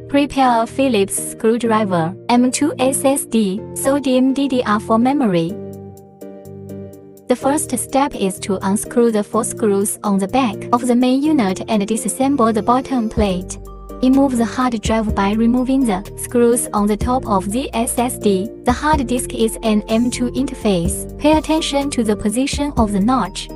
Prepare a Phillips screwdriver, M2 SSD, sodium DDR4 memory. The first step is to unscrew the 4 screws on the back of the main unit and disassemble the bottom plate. Remove the hard drive by removing the screws on the top of the SSD. The hard disk is an M2 interface. Pay attention to the position of the notch.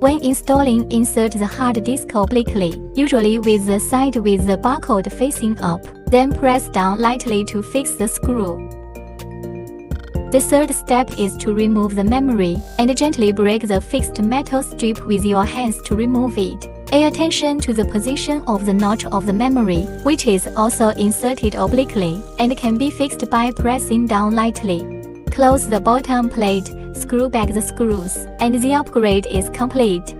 When installing, insert the hard disk obliquely, usually with the side with the barcode facing up. Then press down lightly to fix the screw. The third step is to remove the memory, and gently break the fixed metal strip with your hands to remove it. Pay attention to the position of the notch of the memory, which is also inserted obliquely, and can be fixed by pressing down lightly. Close the bottom plate, screw back the screws, and the upgrade is complete.